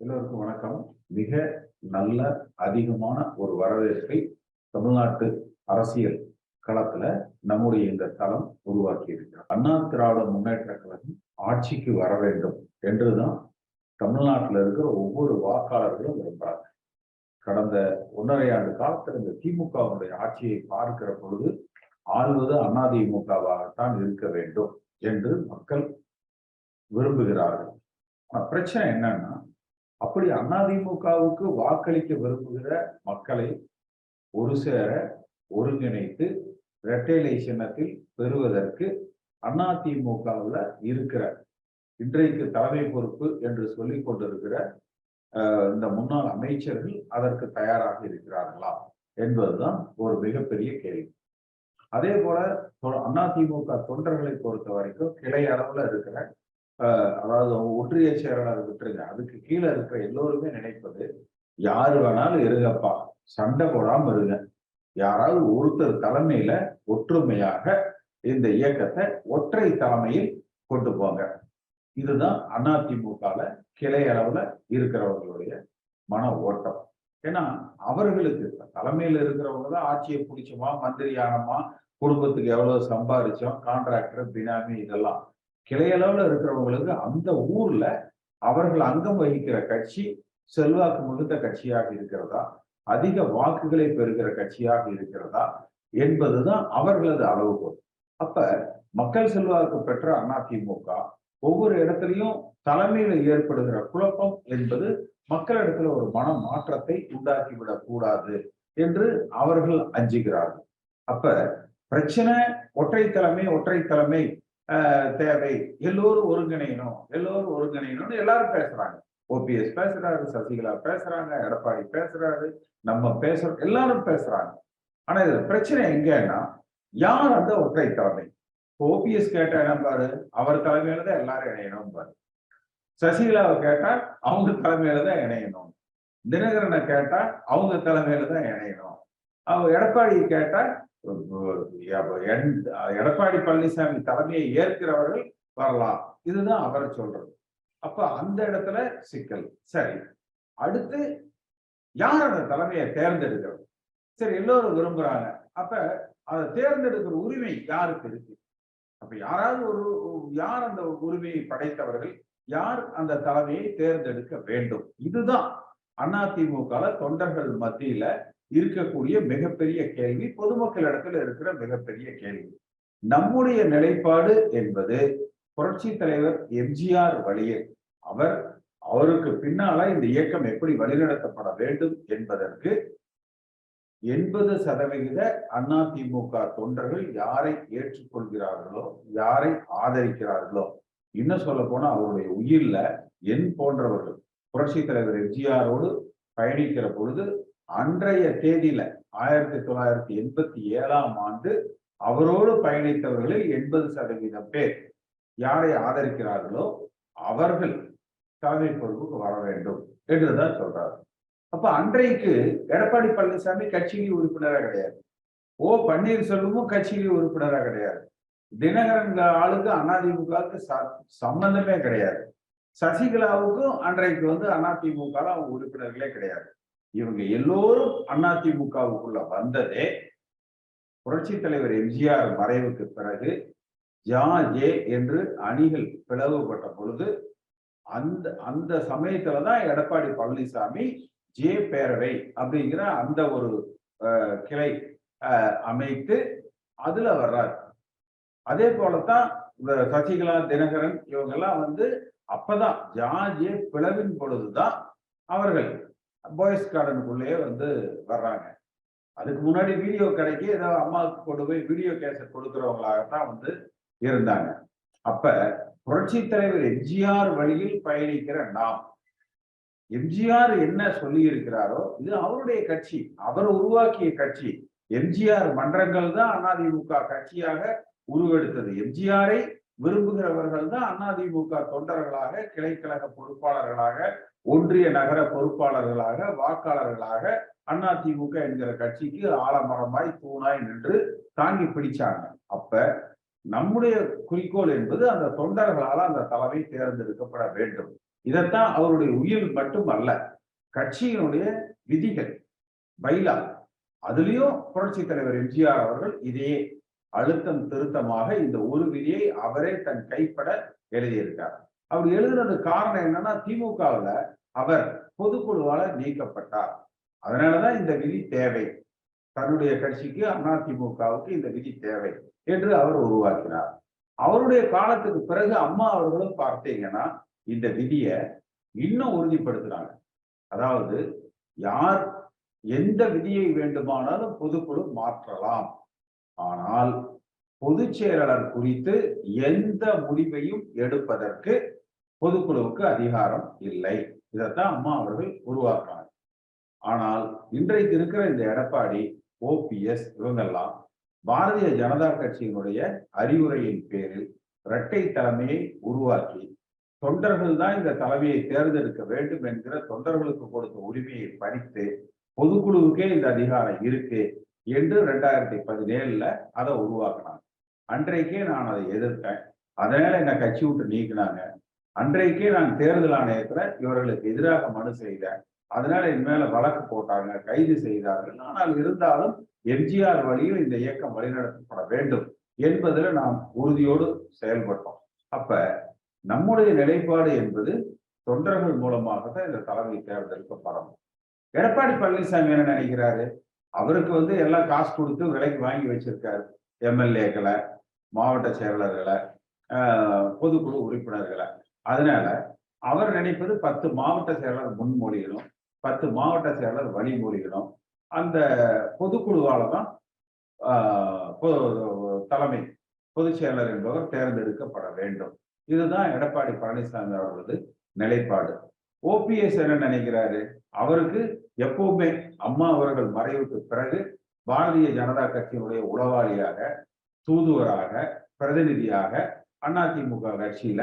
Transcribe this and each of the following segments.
எல்லோருக்கும் வணக்கம். மிக நல்ல அதிகமான ஒரு வரவேற்பை தமிழ்நாட்டு அரசியல் களத்துல நம்முடைய இந்த தளம் உருவாக்கி இருக்கிறார். அண்ணா திராவிட முன்னேற்ற கழகம் ஆட்சிக்கு வர வேண்டும் என்றுதான் தமிழ்நாட்டில் இருக்கிற ஒவ்வொரு வாக்காளர்களும் விரும்புறாங்க. கடந்த 1.5 ஆண்டு காலத்தில் இந்த திமுகவுடைய ஆட்சியை பார்க்கிற பொழுது ஆள்வது அதிமுகவாகத்தான் இருக்க வேண்டும் என்று மக்கள் விரும்புகிறார்கள். பிரச்சனை என்னன்னா, அப்படி அதிமுகவுக்கு வாக்களிக்க விரும்புகிற மக்களை ஒரு சேர ஒருங்கிணைத்து இரட்டைலை சின்னத்தில் பெறுவதற்கு அதிமுகவில் இருக்கிற இன்றைக்கு தலைமை பொறுப்பு என்று சொல்லிக் கொண்டிருக்கிற இந்த முன்னாள் அமைச்சர்கள் அதற்கு தயாராக இருக்கிறார்களா என்பதுதான் ஒரு மிகப்பெரிய கேள்வி. அதே போல அதிமுக தொண்டர்களை பொறுத்த வரைக்கும் கிளை அளவுல இருக்கிற அதாவது ஒன்றிய செயலாளர் விட்டுருங்க, அதுக்கு கீழே இருக்கிற எல்லோருமே நினைப்பது, யாரு வேணாலும் இருங்கப்பா, சண்டை போடாம இருங்க, யாராவது ஒருத்தர் தலைமையில ஒற்றுமையாக இந்த இயக்கத்தை ஒற்றை தலைமையில் கொண்டு போங்க. இதுதான் அதிமுகல கிளை அளவுல இருக்கிறவர்களுடைய மன ஓட்டம். ஏன்னா அவர்களுக்கு தலைமையில இருக்கிறவங்க தான் ஆட்சியை பிடிச்சோமா, மந்திரி ஆனமா, குடும்பத்துக்கு எவ்வளவு சம்பாதிச்சோம், கான்ட்ராக்டர், பினாமி, இதெல்லாம் கிளையளவுல இருக்கிறவங்களுக்கு அந்த ஊர்ல அவர்கள் அங்கம் வகிக்கிற கட்சி செல்வாக்கு மிகுந்த கட்சியாக இருக்கிறதா, அதிக வாக்குகளை பெறுகிற கட்சியாக இருக்கிறதா என்பதுதான் அவர்களது அளவுகோல். அப்ப மக்கள் செல்வாக்கு பெற்ற அதிமுக ஒவ்வொரு இடத்துலையும் தலைமையில ஏற்படுகிற குழப்பம் என்பது மக்களிடத்துல ஒரு மன மாற்றத்தை உண்டாக்கிவிடக் கூடாது என்று அவர்கள் அஞ்சுகிறார்கள். அப்ப பிரச்சனை ஒற்றை தலைமை தேவை, எல்லோரும் ஒருங்கிணையணும்னு எல்லாரும் பேசுறாங்க. ஓபிஎஸ் பேசுறாரு, சசிகலா பேசுறாங்க, எடப்பாடி பேசுறாரு, நம்ம பேசுறோம், எல்லாரும் பேசுறாங்க. ஆனா இதுல பிரச்சனை எங்கன்னா, யார் அந்த ஒற்றை தலைமை? ஓபிஎஸ் கேட்டா என்ன பாரு, அவர் தலைமையில தான் எல்லாரும் இணையணும் பாரு. சசிகலாவை கேட்டா அவங்க தலைமையில தான் இணையணும். தினகரனை கேட்டா அவங்க தலைமையில தான் இணையணும். அவங்க எடப்பாடியை கேட்டா எடப்பாடி பழனிசாமி தலைமையை ஏற்கிறவர்கள் வரலாம். இதுதான் அவர் சொல்றது. அப்ப அந்த இடத்துல சிக்கல். சரி, அடுத்து யார் அந்த தலைமையை தேர்ந்தெடுக்கிறது? சரி, எல்லோரும் விரும்புறாங்க. அப்ப அதை தேர்ந்தெடுக்கிற உரிமை யாருக்கு இருக்கு? அப்ப யார் அந்த உரிமையை படைத்தவர்கள், யார் அந்த தலைமையை தேர்ந்தெடுக்க வேண்டும்? இதுதான் அதிமுக தொண்டர்கள் மத்தியில இருக்கக்கூடிய மிகப்பெரிய கேள்வி, பொதுமக்களிடத்துல இருக்கிற மிகப்பெரிய கேள்வி. நம்முடைய நிலைப்பாடு என்பது புரட்சி தலைவர் எம்ஜிஆர் வழியில் அவருக்கு பின்னால இந்த இயக்கம் எப்படி வழிநடத்தப்பட வேண்டும் என்பதற்கு 80% அதிமுக தொண்டர்கள் யாரை ஏற்றுக்கொள்கிறார்களோ, யாரை ஆதரிக்கிறார்களோ, இன்னும் சொல்ல போனா அவருடைய உயிர்ல என் போன்றவர்கள் புரட்சி தலைவர் எம்ஜிஆரோடு பயணிக்கிற பொழுது அன்றைய தேதியில 1987ஆம் ஆண்டு அவரோடு பயணித்தவர்களில் 80% பேர் யாரை ஆதரிக்கிறார்களோ அவர்கள் தலைமை பொறுப்புக்கு வர வேண்டும் என்றுதான் சொல்றாரு. அப்ப அன்றைக்கு எடப்பாடி பழனிசாமி கட்சியில் உறுப்பினராக கிடையாது, ஓ பன்னீர்செல்வமும் கட்சியில் உறுப்பினராக கிடையாது, தினகரன் ஆளுக்கு அதிமுகவுக்கு சம்பந்தமே கிடையாது, சசிகலாவுக்கும் அன்றைக்கு அதிமுக அவங்க உறுப்பினர்களே கிடையாது. இவங்க எல்லோரும் அதிமுகவுக்குள்ள வந்ததே புரட்சி தலைவர் எம்ஜிஆர் மறைவுக்கு பிறகு ஜே என்று அணிகள் பிளவுபட்ட பொழுது அந்த சமயத்துலதான் எடப்பாடி பழனிசாமி ஜே பேரவை அப்படிங்கிற அந்த ஒரு கிளை அமைத்து அதுல வர்றாரு. அதே போலத்தான் சசிகலா, தினகரன் இவங்கெல்லாம் அப்பதான் ஜே பிளவின் பொழுதுதான் அவர்கள் பாய்ஸ் கார்டனுக்குள்ளேயே வர்றாங்க. அதுக்கு முன்னாடி வீடியோ கடைக்கு ஏதோ அம்மாவுக்கு கொண்டு போய் வீடியோ கேசட் கொடுக்கிறவங்களாகத்தான் இருந்தாங்க. அப்ப புரட்சி தலைவர் எம்ஜிஆர் வழியில் பயணிக்கிற நாம், எம்ஜிஆர் என்ன சொல்லி இருக்கிறாரோ இது அவருடைய கட்சி, அவர் உருவாக்கிய கட்சி. எம்ஜிஆர் மன்றங்கள் தான் அதிமுக கட்சியாக உருவெடுத்தது. எம்ஜிஆரை விரும்புகிறவர்கள் தான் அதிமுக தொண்டர்களாக, கிளைக்கழக பொறுப்பாளர்களாக, ஒன்றிய நகர பொறுப்பாளர்களாக, வாக்காளர்களாக அதிமுக என்கிற கட்சிக்கு ஆலமரமாய் தூணாய் நின்று தாங்கி பிடிச்சாங்க. அப்ப நம்முடைய குறிக்கோள் என்பது அந்த தொண்டர்களால் அந்த தலைமை தேர்ந்தெடுக்கப்பட வேண்டும். இதைத்தான் அவருடைய உயிர் மட்டும் அல்ல, கட்சியினுடைய விதிகள், பைலா, அதுலயும் புரட்சி தலைவர் எம்ஜிஆர் அவர்கள் இதே அழுத்தம் திருத்தமாக இந்த ஒரு விதியை அவரே தன் கைப்பட எழுதியிருக்கார். அவர் எழுதுறது காரணம் என்னன்னா, திமுகவில் அவர் பொதுக்குழுவால நீக்கப்பட்டார். அதனாலதான் இந்த விதி தேவை, தன்னுடைய கட்சிக்கு அதிமுகவுக்கு இந்த விதி தேவை என்று அவர் உருவாக்கினார். அவருடைய காலத்துக்கு பிறகு அம்மா அவர்களும் பார்த்தீங்கன்னா இந்த விதியை இன்னும் உறுதிப்படுத்துறாங்க. அதாவது யார் எந்த விதியை வேண்டுமானாலும் பொதுக்குழு மாற்றலாம், ஆனால் பொதுச் செயலாளர் குறித்து எந்த முடிவையும் எடுப்பதற்கு பொதுக்குழுவுக்கு அதிகாரம் இல்லை. இதைத்தான் அம்மா அவர்கள் உருவாக்குறாங்க. ஆனால் இன்றைக்கு இருக்கிற இந்த எடப்பாடி, ஓபிஎஸ் இவங்கெல்லாம் பாரதிய ஜனதா கட்சியினுடைய அறிவுரையின் பேரில் இரட்டை தலைமையை உருவாக்கி தொண்டர்கள் தான் இந்த தலைமையை தேர்ந்தெடுக்க வேண்டும் என்கிற தொண்டர்களுக்கு கொடுத்த உரிமையை பறித்து பொதுக்குழுவுக்கே இந்த அதிகாரம் இருக்கு என்று 2017 அதை உருவாக்குனாங்க. அன்றைக்கே நான் அதை எதிர்த்தேன். அதனால என்ன கட்சி விட்டு நீக்கினாங்க. அன்றைக்கே நான் தேர்தல் ஆணையத்துல இவர்களுக்கு எதிராக மனு செய்தேன். அதனால என் மேல வழக்கு போட்டாங்க, கைது செய்தார்கள். ஆனால் இருந்தாலும் எம்ஜிஆர் வழியில் இந்த இயக்கம் வழிநடத்தப்பட வேண்டும் என்பதில் நாம் உறுதியோடு செயல்பட்டோம். அப்ப நம்முடைய நிலைப்பாடு என்பது தொண்டர்கள் மூலமாகத்தான் இந்த தலைமை தேர்ந்தெடுக்கப்படணும். எடப்பாடி பழனிசாமி என்ன நினைக்கிறாரு, அவருக்கு எல்லாம் காசு கொடுத்து விலைக்கு வாங்கி வச்சிருக்காரு, எம்எல்ஏக்களை, மாவட்ட செயலாளர்களை, பொதுக்குழு உறுப்பினர்களை. அதனால அவர் நினைப்பது 10 மாவட்ட செயலாளர் முன்மொழிகளும் 10 மாவட்ட செயலாளர் வழிமொழிகளும் அந்த பொதுக்குழுவால தான் தலைமை பொதுச் செயலாளர் என்பவர் தேர்ந்தெடுக்கப்பட வேண்டும். இதுதான் எடப்பாடி பழனிசாமி அவர்களது நிலைப்பாடு. ஓபிஎஸ் என்ன நினைக்கிறாரு, அவருக்கு எப்பவுமே அம்மா அவர்கள் மறைவுக்கு பிறகு பாரதிய ஜனதா கட்சியினுடைய உளவாளியாக, தூதுவராக, பிரதிநிதியாக அதிமுக கட்சியில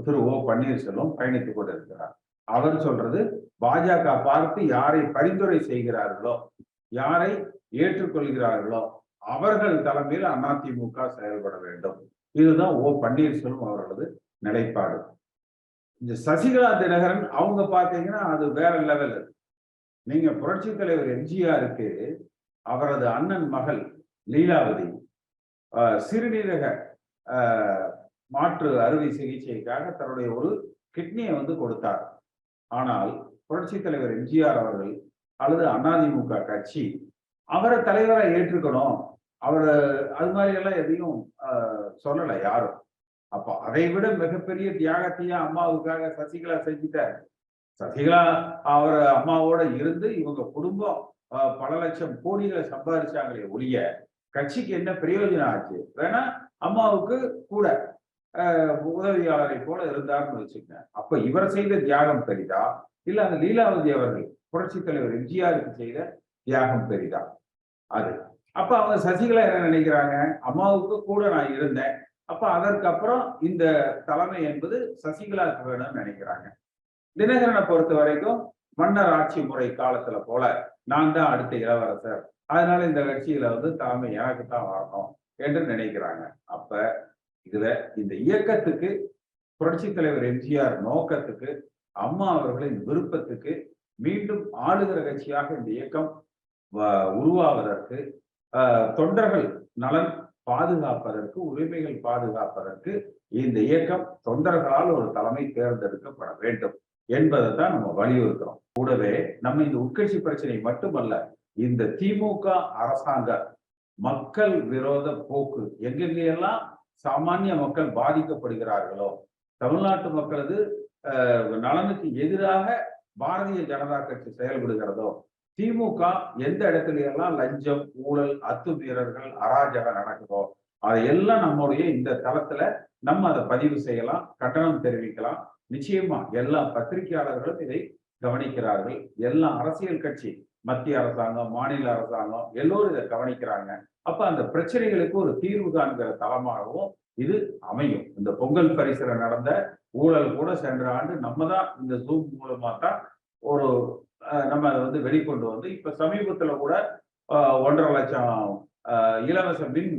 திரு ஓ பன்னீர்செல்வம் பயணித்துக் கொண்டிருக்கிறார். அவர் சொல்றது, பாஜக பார்த்து யாரை பரிந்துரை செய்கிறார்களோ, யாரை ஏற்றுக்கொள்கிறார்களோ அவர்கள் தலைமையில் அதிமுக செயல்பட வேண்டும். இதுதான் ஓ பன்னீர்செல்வம் அவர்களது நிலைப்பாடு. இந்த சசிகலா தினகரன் அவங்க பார்த்தீங்கன்னா அது வேற லெவல். நீங்க புரட்சி தலைவர் எம்ஜிஆருக்கு அவரது அண்ணன் மகள் லீலாவதி சிறுநீரக மாற்று அறுவை சிகிச்சைக்காக தன்னுடைய ஒரு கிட்னியை கொடுத்தார். ஆனால் புரட்சி தலைவர் எம்ஜிஆர் அவர்கள் அல்லது அதிமுக கட்சி அவரை தலைவரை ஏற்றுக்கணும், அவரை அது மாதிரி எல்லாம் எதையும் சொல்லலை யாரும். அப்போ அதை விட மிகப்பெரிய தியாகத்தையே அம்மாவுக்காக சசிகலா செஞ்சுட்டார். சசிகலா அவர் அம்மாவோட இருந்து இவங்க குடும்பம் பல லட்சம் கோடிகளை சம்பாதிச்சாங்களே ஒழிய கட்சிக்கு என்ன பிரயோஜனம் ஆச்சு? வேணா அம்மாவுக்கு கூட உதவியாளரை போல இருந்தார்னு வச்சுக்கங்க. அப்ப இவர் செய்த தியாகம் பெரிதா, இல்ல அந்த லீலாவதி அவர்கள் புரட்சி தலைவர் எம்ஜிஆருக்கு செய்த தியாகம் பெரிதா? அது அப்ப அவங்க சசிகலா என்ன நினைக்கிறாங்க, அம்மாவுக்கு கூட நான் இருந்தேன், அப்ப அதற்கப்புறம் இந்த தலைமை என்பது சசிகலாவுக்கு வேணும்னு நினைக்கிறாங்க. தினகரனை பொறுத்த வரைக்கும் மன்னர் ஆட்சி முறை காலத்துல போல நான் தான் அடுத்த இளவரசர், அதனால இந்த கட்சியில தலைமை எனக்கு தான் வரணும் என்று நினைக்கிறாங்க. அப்ப இதுல இந்த இயக்கத்துக்கு புரட்சி தலைவர் எம்ஜிஆர் நோக்கத்துக்கு, அம்மா அவர்களின் விருப்பத்துக்கு, மீண்டும் ஆளுகிற கட்சியாக இந்த இயக்கம் உருவாவதற்கு, தொண்டர்கள் நலன் பாதுகாப்பதற்கு, உரிமைகள் பாதுகாப்பதற்கு இந்த இயக்கம் தொண்டர்களால் ஒரு தலைமை தேர்ந்தெடுக்கப்பட வேண்டும் என்பதை தான் நம்ம வலியுறுத்துறோம். கூடவே நம்ம இந்த உட்கட்சி பிரச்சனை மட்டுமல்ல, இந்த திமுக அரசாங்க மக்கள் விரோத போக்கு எங்கெங்கெல்லாம் சாமானிய மக்கள் பாதிக்கப்படுகிறார்களோ, தமிழ்நாட்டு மக்களது நலனுக்கு எதிராக பாரதிய ஜனதா கட்சி செயல்படுகிறதோ, திமுக எந்த இடத்துல எல்லாம் லஞ்சம், ஊழல், அத்துமீறல்கள், அராஜகம் நடக்குதோ அதையெல்லாம் நம்முடைய இந்த தளத்துல நம்ம அதை பதிவு செய்யலாம், கட்டணம் தெரிவிக்கலாம். நிச்சயமா எல்லா பத்திரிகையாளர்களும் இதை கவனிக்கிறார்கள். எல்லா அரசியல் கட்சி, மத்திய அரசாங்கம், மாநில அரசாங்கம் எல்லோரும் இதை கவனிக்கிறாங்க. அப்ப அந்த பிரச்சனைகளுக்கு ஒரு தீர்வு காண்கிற தளமாகவும் இது அமையும். இந்த பொங்கல் பரிசுல நடந்த ஊழல் கூட சென்ற ஆண்டு நம்ம தான் இந்த ஜூம் மூலமா தான் ஒரு நம்ம அதை வெளிக்கொண்டு இப்ப சமீபத்துல கூட 1.5 லட்சம் இலவச மின்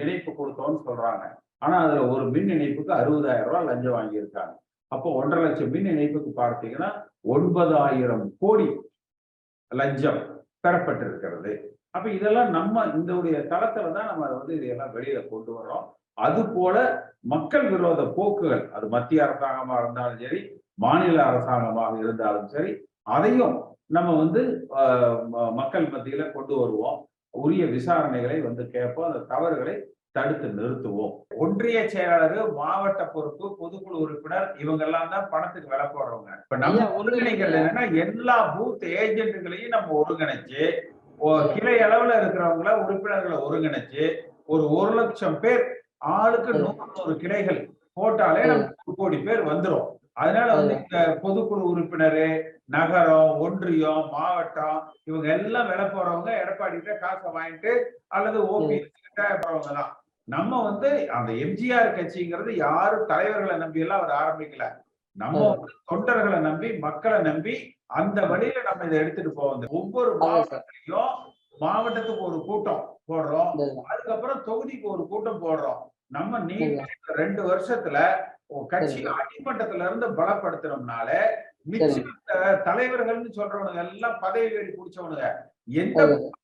இணைப்பு கொடுத்தோம்னு சொல்றாங்க. ஆனா அதுல ஒரு மின் இணைப்புக்கு 60,000 ரூபாய் லஞ்சம் வாங்கியிருக்காங்க. அப்போ 1,50,000 மின் இணைப்புக்கு பார்த்தீங்கன்னா 9,000 கோடி லஞ்சம் பெறப்பட்டிருக்கிறது. அப்ப இதெல்லாம் நம்ம இந்த தளத்துல தான் நம்ம வந்து இதையெல்லாம் வெளியில கொண்டு வரோம். அது போல மக்கள் விரோத போக்குகள், அது மத்திய அரசாங்கமா இருந்தாலும் சரி, மாநில அரசாங்கமாக இருந்தாலும் சரி, அதையும் நம்ம வந்து மக்கள் மத்தியில கொண்டு வருவோம். உரிய விசாரணைகளை வந்து கேட்போம். அந்த தவறுகளை தடுத்து நிறுத்துவோம். ஒன்றிய செயலாளர், மாவட்ட பொறுப்பு, பொதுக்குழு உறுப்பினர் இவங்க எல்லாம் தான் பணத்துக்கு விலை போடுறவங்க. இப்ப நம்ம ஒருங்கிணைக்கிறது என்னன்னா, எல்லா பூத் ஏஜென்ட்களையும் நம்ம ஒருங்கிணைச்சு, கிளை அளவுல இருக்கிறவங்கள உறுப்பினர்களை ஒருங்கிணைச்சு, ஒரு 1,00,000 பேர் ஆளுக்கு 100 கிளைகள் போட்டாலே நமக்கு 1 கோடி பேர் வந்துரும். அதனால வந்து இந்த பொதுக்குழு உறுப்பினரு, நகரம், ஒன்றியம், மாவட்டம் இவங்க எல்லாம் விலை போறவங்க எடப்பாடி கிட்ட காசை வாங்கிட்டு அல்லது ஓபிஎஸ் கிட்ட போறவங்க தான். நம்ம வந்து அந்த எம்ஜிஆர் கட்சிங்கிறது யாரும் தலைவர்களை நம்பி எல்லாம் அவர் ஆரம்பிக்கல. நம்ம வந்து தொண்டர்களை நம்பி, மக்களை நம்பி அந்த வழியில நம்ம இதை எடுத்துட்டு போவோம். ஒவ்வொரு மாவட்டத்திலையும் மாவட்டத்துக்கு ஒரு கூட்டம் போடுறோம். அதுக்கப்புறம் தொகுதிக்கு ஒரு கூட்டம் போடுறோம். நம்ம நீண்ட 2 வருஷத்துல கட்சி அடிமட்டத்துல இருந்து பலப்படுத்துறோம்னால மிச்சம் தலைவர்கள்னு சொல்றவனுங்க எல்லாம் பதவி வேடி பிடிச்சவனுங்க எந்த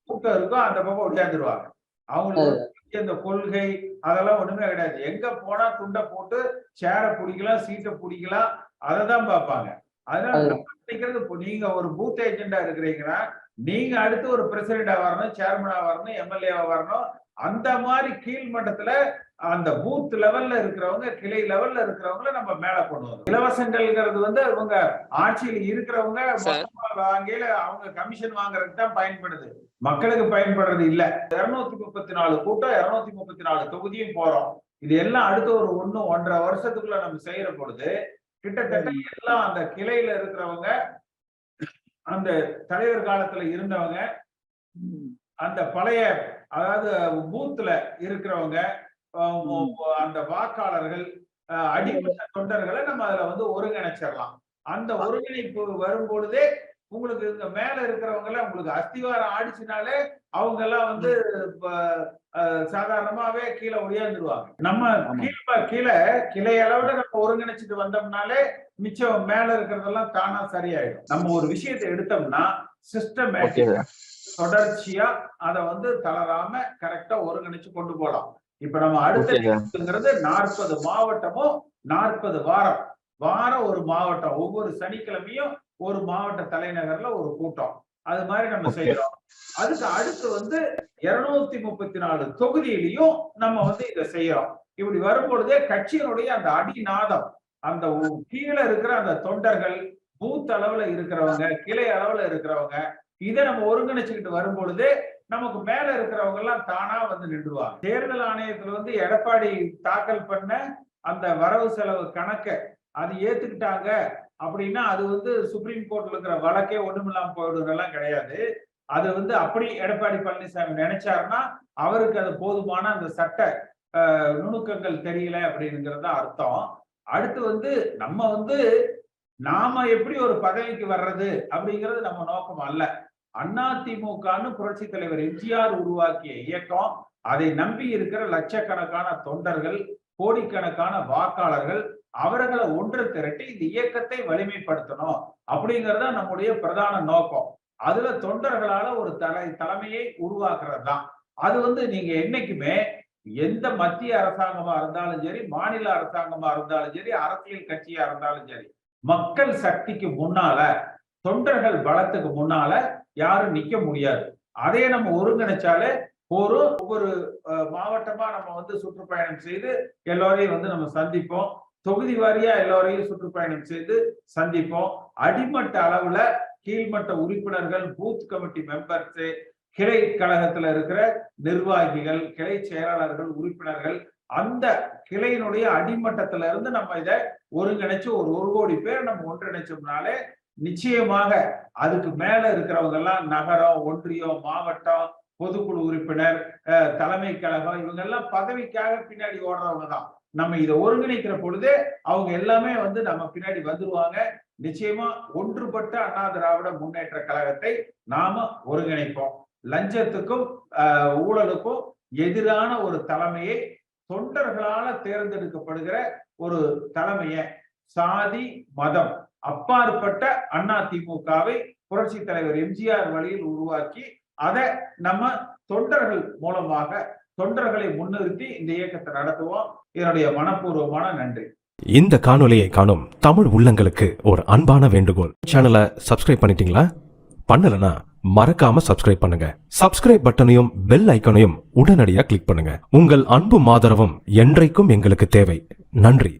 கூட்டம் இருக்கோ அந்த பக்கம் ஒடியாந்துருவாங்க. அவங்களுக்கு இந்த கொள்கை அதெல்லாம் ஒண்ணுமே கிடையாது. எங்க போனா துண்டை போட்டு சேர பிடிக்கலாம், சீட்டை பிடிக்கலாம், அதைதான் பார்ப்பாங்க. அதனால நினைக்கிறது, நீங்க ஒரு பூத் ஏஜெண்டா இருக்கிறீங்கன்னா நீங்க அடுத்து ஒரு பிரசிடண்டா வரணும், சேர்மனா வரணும், எம்எல்ஏவா வரணும். அந்த மாதிரி கீழ் மட்டத்துல அந்த பூத் லெவல்ல இருக்கிறவங்க, கிளை லெவல்ல இருக்கிறவங்கள நம்ம மேல கொண்டு வரோம். இலவசங்கள்ங்கிறது வந்து அவங்க ஆட்சியில் இருக்கிறவங்க வாங்கல அவங்க கமிஷன் வாங்குறதுக்கு தான் பயன்படுது, மக்களுக்கு பயன்படுறது இல்ல. 234 கூட்டம், 234 தொகுதியும் போறோம். இது எல்லாம் அடுத்த ஒரு 1.5 வருஷத்துக்குள்ள நம்ம செய்யற பொழுது கிட்டத்தட்ட எல்லாம் அந்த கிளையில இருக்கிறவங்க, அந்த தலைவர் காலத்துல இருந்தவங்க, அந்த பழைய அதாவது பூத்துல இருக்கிறவங்க, அந்த வாக்காளர்கள், அடிமட்ட தொண்டர்களை நம்ம அதுல வந்து ஒருங்கிணைச்சிடலாம். அந்த ஒருங்கிணைப்பு வரும்பொழுதே உங்களுக்கு இந்த மேல இருக்கிறவங்க உங்களுக்கு அஸ்திவாரம் ஆடிச்சுனாலே அவங்க எல்லாம் வந்து சாதாரணமாவே கீழே ஒடியாந்துருவாங்க. நம்ம கீழே கிளை அளவுல நம்ம ஒருங்கிணைச்சிட்டு வந்தோம்னாலே மிச்சம் மேல இருக்கிறதெல்லாம் தானா சரியாயிடும். நம்ம ஒரு விஷயத்தை எடுத்தோம்னா சிஸ்டமேட்டிக் தொடர்ச்சியா அதை வந்து தளராம கரெக்டா ஒருங்கிணைச்சு கொண்டு போலாம். இப்ப நம்ம அடுத்தது 40 மாவட்டமும் 40 வாரம் ஒரு மாவட்டம், ஒவ்வொரு சனிக்கிழமையும் ஒரு மாவட்ட தலைநகர்ல ஒரு கூட்டம், அது மாதிரி நம்ம செய்யறோம். அதுக்கு அடுத்து வந்து 234 தொகுதியிலையும் நம்ம வந்து இதை செய்யறோம். இப்படி வரும்பொழுதே கட்சியினுடைய அந்த அடிநாதம், அந்த கீழே இருக்கிற அந்த தொண்டர்கள், பூத் அளவுல இருக்கிறவங்க, கிளை அளவுல இருக்கிறவங்க, இதை நம்ம ஒருங்கிணைச்சுக்கிட்டு வரும் பொழுது நமக்கு மேல இருக்கிறவங்க எல்லாம் தானா வந்து நின்றுவாங்க. தேர்தல் ஆணையத்துல வந்து எடப்பாடி தாக்கல் பண்ண அந்த வரவு செலவு கணக்க அது ஏத்துக்கிட்டாங்க அப்படின்னா அது வந்து சுப்ரீம் கோர்ட்ல இருக்கிற வழக்கே ஒண்ணுமில்லாம போயிடுறதெல்லாம் கிடையாது. அது வந்து அப்படி எடப்பாடி பழனிசாமி நினைச்சாருன்னா அவருக்கு அது போதுமான அந்த சட்ட நுணுக்கங்கள் தெரியல அப்படிங்கிறது அர்த்தம். அடுத்து வந்து நம்ம வந்து நாம எப்படி ஒரு பதவிக்கு வர்றது அப்படிங்கிறது நம்ம நோக்கம் அல்ல. அதிமுகன்னு புரட்சி தலைவர் எம்ஜிஆர் உருவாக்கிய இயக்கம், அதை நம்பி இருக்கிற லட்சக்கணக்கான தொண்டர்கள், கோடிக்கணக்கான வாக்காளர்கள், அவர்களை ஒன்று திரட்டி இந்த இயக்கத்தை வலிமைப்படுத்தணும் அப்படிங்கறத நம்முடைய பிரதான நோக்கம். அதுல தொண்டர்களால ஒரு தலைமையை உருவாக்குறது தான். அது வந்து நீங்க என்னைக்குமே எந்த மத்திய அரசாங்கமா இருந்தாலும் சரி, மாநில அரசாங்கமா இருந்தாலும் சரி, அரசியல் கட்சியா இருந்தாலும் சரி, மக்கள் சக்திக்கு முன்னால, தொண்டர்கள் பலத்துக்கு முன்னால யாரும் நிக்க முடியாது. அதே நம்ம ஒருங்கிணைச்சாலே ஒவ்வொரு மாவட்டமா நம்ம வந்து சுற்றுப்பயணம் செய்து எல்லோரையும் வந்து நம்ம சந்திப்போம். தொகுதி வாரியா எல்லோரையும் சுற்றுப்பயணம் செய்து சந்திப்போம். அடிமட்ட அளவுல கீழ்மட்ட உறுப்பினர்கள், பூத் கமிட்டி மெம்பர்ஸ், கிளை கழகத்துல இருக்கிற நிர்வாகிகள், கிளை செயலாளர்கள், உறுப்பினர்கள், அந்த கிளையினுடைய அடிமட்டத்துல இருந்து நம்ம இதை ஒருங்கிணைச்சு ஒரு 1 கோடி பேர் நம்ம ஒன்றிணைச்சோம்னாலே நிச்சயமாக அதுக்கு மேல இருக்கிறவங்க எல்லாம் நகரம், ஒன்றியம், மாவட்டம், பொதுக்குழு உறுப்பினர், தலைமை கழகம் இவங்க எல்லாம் பதவிக்காக பின்னாடி ஓடுறவங்க தான். நம்ம இதை ஒருங்கிணைக்கிற பொழுது அவங்க எல்லாமே வந்து நம்ம பின்னாடி வந்துருவாங்க. நிச்சயமா ஒன்றுபட்ட அண்ணா திராவிட முன்னேற்ற கழகத்தை நாம ஒருங்கிணைப்போம். லஞ்சத்துக்கும் ஊழலுக்கும் எதிரான ஒரு தலைமையை, தொண்டர்களால தேர்ந்தெடுக்கப்படுகிற ஒரு தலைமையை, சாதி மதம் அப்பாற்பட்ட அதிமுகவை புரட்சி தலைவர் எம்ஜிஆர் வழியில் உருவாக்கி அதை நம்ம தொண்டர்கள் மூலமாக தொண்டர்களை முன்னிறுத்தி இந்த இயக்கத்தை நடத்துவோம். இதனுடைய மனப்பூர்வமான நன்றி. இந்த காணொலியை காணும் தமிழ் உள்ளங்களுக்கு ஒரு அன்பான வேண்டுகோள். சேனலை சப்ஸ்கிரைப் பண்ணிட்டீங்களா? பண்ணலனா மறக்காம சப்ஸ்கிரைப் பண்ணுங்க. சப்ஸ்கிரைப் பட்டனையும் பெல் ஐக்கனையும் உடனடியாக கிளிக் பண்ணுங்க. உங்கள் அன்பும் ஆதரவும் என்றைக்கும் எங்களுக்கு தேவை. நன்றி.